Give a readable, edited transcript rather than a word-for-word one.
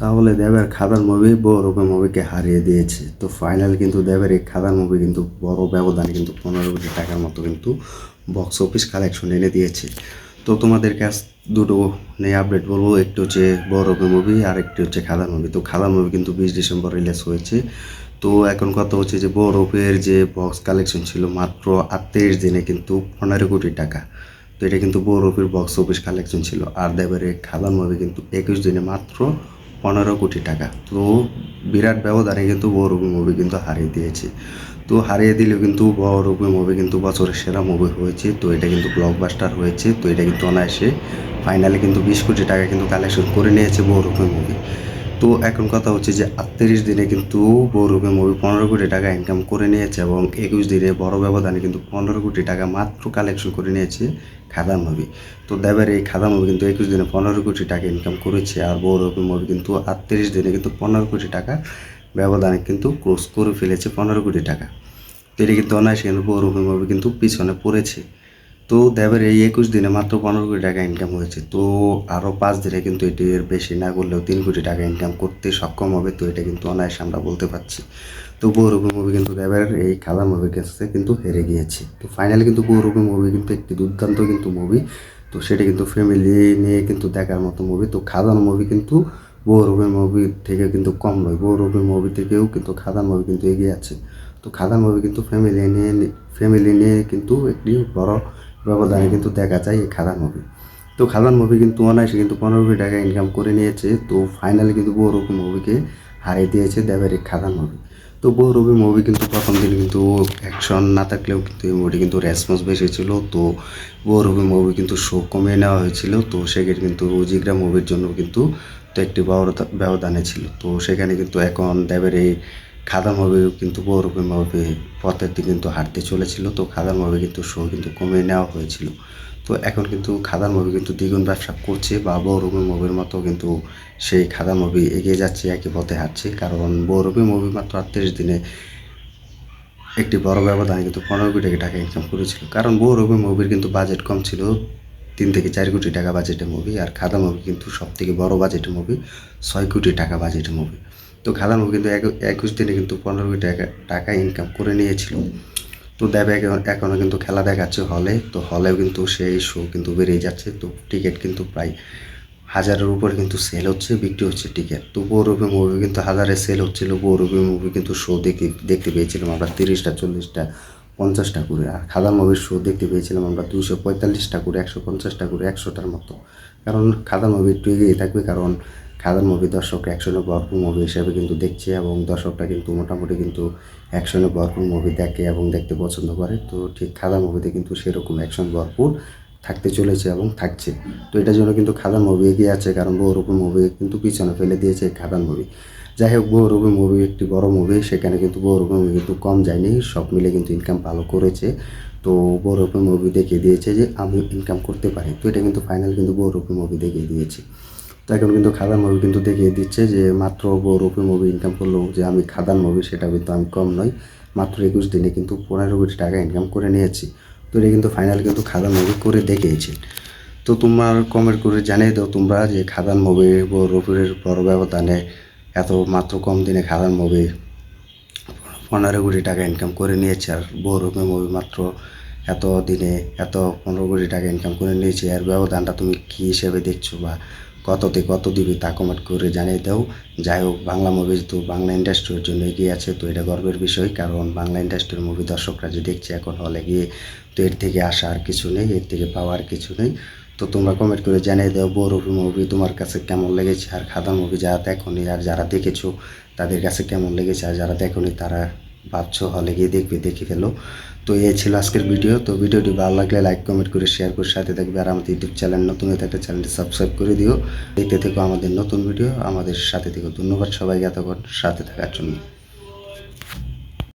তাহলে দেবের খাদান মুভি বহুরূপী মুভিকে হারিয়ে দিয়েছে। তো ফাইনাল কিন্তু দেবের এই খাদান মুভি কিন্তু বড় ব্যবধানে কিন্তু 15 কোটি টাকার মতো কিন্তু বক্স অফিস কালেকশন এনে দিয়েছে। তো তোমাদের কাছ দুটো নিয়ে আপডেট বলবো, একটি হচ্ছে বহুরূপী মুভি আর একটি হচ্ছে খাদান মুভি। তো খাদান মুভি কিন্তু 20 ডিসেম্বর রিলিজ হয়েছে। তো এখন কথা হচ্ছে যে বহুরূপের যে বক্স কালেকশন ছিল মাত্র 38 দিনে কিন্তু 15 কোটি টাকা। তো এটা কিন্তু বহুরূপীর বক্স অফিস কালেকশন ছিল। আর দেবের এই খাদান মুভি কিন্তু 21 দিনে মাত্র 15 কোটি টাকা। তো বিরাট ব্যবধানে কিন্তু বহুরূপী মুভি কিন্তু হারিয়ে দিয়েছে। তো হারিয়ে দিলেও কিন্তু বহুরূপী মুভি কিন্তু বছরের সেরা মুভি হয়েছে। তো এটা কিন্তু ব্লকবাস্টার হয়েছে। তো এটা কিন্তু অনায়াসে ফাইনালে কিন্তু 20 কোটি টাকা কিন্তু কালেকশন করে নিয়েছে বহুরূপী মুভি। তো এখন কথা হচ্ছে যে 38 দিনে কিন্তু বহুরূপী মুভি 15 কোটি টাকা ইনকাম করে নিয়েছে এবং 21 দিনে বড় ব্যবধানে কিন্তু 15 কোটি টাকা মাত্র কালেকশন করে নিয়েছে খাদান মুভি। তো দেবের এই খাদান মুভি কিন্তু 21 দিনে 15 কোটি টাকা ইনকাম করেছে, আর বহুরূপী মুভি কিন্তু 38 দিনে কিন্তু 15 কোটি টাকা ব্যবধানে কিন্তু ক্রস করে ফেলেছে 15 কোটি টাকা। তো এটা কিন্তু অনায়াসে কিন্তু বহুরূপী মুভি কিন্তু পিছনে পড়েছে। তো দেবের এই 21 দিনে মাত্র 15 কোটি টাকা ইনকাম হয়েছে। তো আরও 5 দিনে কিন্তু এটির বেশি না করলেও 3 কোটি টাকা ইনকাম করতে সক্ষম হবে। তো এটা কিন্তু অনায়াসে আমরা বলতে পারছি। তো বহুরূপী মুভি কিন্তু দেবের এই খাদান মুভির কাছে কিন্তু হেরে গিয়েছে। তো ফাইনালি কিন্তু বহুরূপী মুভি কিন্তু একটি দুর্দান্ত কিন্তু মুভি। তো সেটা কিন্তু ফ্যামিলি নিয়ে কিন্তু দেখার মতো মুভি। তো খাদান মুভি কিন্তু বহুরূপী মুভি থেকে কিন্তু কম নয়, বহুরূপী মুভি থেকেও কিন্তু খাদান মুভি কিন্তু এগিয়ে আছে। তো খাদান মুভি কিন্তু ফ্যামিলি নিয়ে কিন্তু একটি বড় ব্যবধানে কিন্তু দেখা যায় এই খাদান মুভি। তো খাদান মুভি কিন্তু অনায়াসে কিন্তু 15 কোটি টাকা ইনকাম করে নিয়েছে। তো ফাইনালি কিন্তু বহুরূপী মুভিকে হারিয়ে দিয়েছে দেবের এই খাদান মুভি। তো বহুরূপী মুভি কিন্তু প্রথম দিন কিন্তু অ্যাকশন না থাকলেও কিন্তু এই মুভিটি কিন্তু রেসপন্স বেশি ছিল। তো বহুরূপী মুভি কিন্তু শো কমিয়ে নেওয়া হয়েছিল। তো সেক্ষেত্রে কিন্তু জিগরা মুভির জন্য কিন্তু তো একটি বড় ব্যবধানে ছিল। তো সেখানে কিন্তু এখন দেবের এই খাদান মুভি কিন্তু বহুরূপী মুভি পথের দিকে কিন্তু হাঁটতে চলেছিল। তো খাদান মুভি কিন্তু শো কিন্তু কমিয়ে নেওয়া হয়েছিল। তো এখন কিন্তু খাদান মুভি কিন্তু দ্বিগুণ ব্যবসা করছে, বা বহুরূপী মুভির মতো কিন্তু সেই খাদান মুভি এগিয়ে যাচ্ছে, একই পথে হাঁটছে। কারণ বহুরূপী মুভি মাত্র 38 দিনে একটি বড় ব্যবধানে কিন্তু 15 কোটি টাকা ইনকাম করেছিল। কারণ বহুরূপী মুভির কিন্তু বাজেট কম ছিল, 3 থেকে 4 কোটি টাকা বাজেটের মুভি। আর খাদান মুভি কিন্তু সব থেকে বড় বাজেটের মুভি, 6 কোটি টাকা বাজেটের মুভি। তো খাদান মুভি কিন্তু 21 দিনে কিন্তু 15 কোটি টাকা ইনকাম করে নিয়েছিল। তো দেবে এখনও কিন্তু খেলা দেখাচ্ছে হলে। তো হলেও কিন্তু সেই শো কিন্তু বেড়েই যাচ্ছে। তো টিকিট কিন্তু প্রায় 1000-এর উপরে কিন্তু সেল হচ্ছে, বিক্রি হচ্ছে টিকিট। তো বহুরূপী মুভি কিন্তু 1000-এ সেল হচ্ছিল। বহুরূপী মুভি কিন্তু শো দেখতে পেয়েছিলাম আমরা 30টা, 40টা, 50টা করে। আর খাদান মুভির শো দেখতে পেয়েছিলাম আমরা 245টা করে, 150টা করে, 100টার মতো। কারণ খাদান মুভি একটু এগিয়ে থাকবে, কারণ খাদান মুভি দর্শক অ্যাকশনে ভরপুর মুভি হিসেবে কিন্তু দেখছে, এবং দর্শকরা কিন্তু মোটামুটি কিন্তু অ্যাকশনে ভরপুর মুভি দেখে এবং দেখতে পছন্দ করে। তো ঠিক খাদান মুভিতে কিন্তু সেরকম অ্যাকশন ভরপুর থাকতে চলেছে এবং থাকছে। তো এটার জন্য কিন্তু খাদান মুভি এগিয়ে আছে, কারণ বহুরূপী মুভি কিন্তু পিছনে ফেলে দিয়েছে খাদান মুভি। যাই হোক, বহুরূপী মুভি একটি বড় মুভি, সেখানে কিন্তু বহুরূপী মুভি কিন্তু কম যায়নি, সব মিলে কিন্তু ইনকাম ভালো করেছে। তো বহুরূপী মুভি দেখিয়ে দিয়েছে যে আমি ইনকাম করতে পারি। তো এটা কিন্তু ফাইনাল কিন্তু বহুরূপী মুভি দেখিয়ে দিয়েছে। তো এখন কিন্তু খাদান মুভি কিন্তু দেখিয়ে দিচ্ছে যে মাত্র বহুরূপী মুভি ইনকাম করলেও যে আমি খাদান মুভি সেটা কিন্তু আমি কম নই, মাত্র 21 দিনে কিন্তু 15 কোটি টাকা ইনকাম করে নিয়েছি। তো এটা কিন্তু ফাইনাল কিন্তু খাদান মুভি করে দেখিয়েছে। তো তোমার কমেন্ট করে জানিয়ে দাও তোমরা যে খাদান মুভি বহুরূপীর বড় ব্যবধানে এত মাত্র কম দিনে খাদান মুভি 15 কোটি টাকা ইনকাম করে নিয়েছে, আর বহুরূপী মুভি মাত্র এত দিনে এত 15 কোটি টাকা ইনকাম করে নিয়েছে। এর ব্যবধানটা তুমি কী হিসেবে দেখছো, বা কততে কত দিবে তা কমেন্ট করে জানিয়ে দাও। যাই হোক, বাংলা মুভি তো বাংলা ইন্ডাস্ট্রির জন্য এগিয়ে আছে। তো এটা গর্বের বিষয়, কারণ বাংলা ইন্ডাস্ট্রির মুভি দর্শকরা যে দেখছে এখন হলে গিয়ে, তো এর থেকে আসা আর কিছু নেই, এর থেকে পাওয়ার কিছু নেই। তো তোমরা কমেন্ট করে জানিয়ে দাও বহুরূপী মুভি তোমার কাছে কেমন লেগেছে, আর খাদান মুভি যারা দেখোনি আর যারা দেখেছো তাদের কাছে কেমন লেগেছে, আর যারা দেখোনি তারা ভাবছো হলে গিয়ে দেখবে, দেখে ফেলো। তো এই ছিল আজকের ভিডিও। তো ভিডিওটি ভালো লাগলে লাইক কমেন্ট করে শেয়ার করে সাথে থাকবে। আর আমাদের ইউটিউব চ্যানেল নতুন হয়ে থাকলে চ্যানেলটি সাবস্ক্রাইব করে দিও। দেখতে থেকো আমাদের নতুন ভিডিও, আমাদের সাথে থেকো। ধন্যবাদ সবাইকে এতক্ষণ সাথে থাকার জন্য।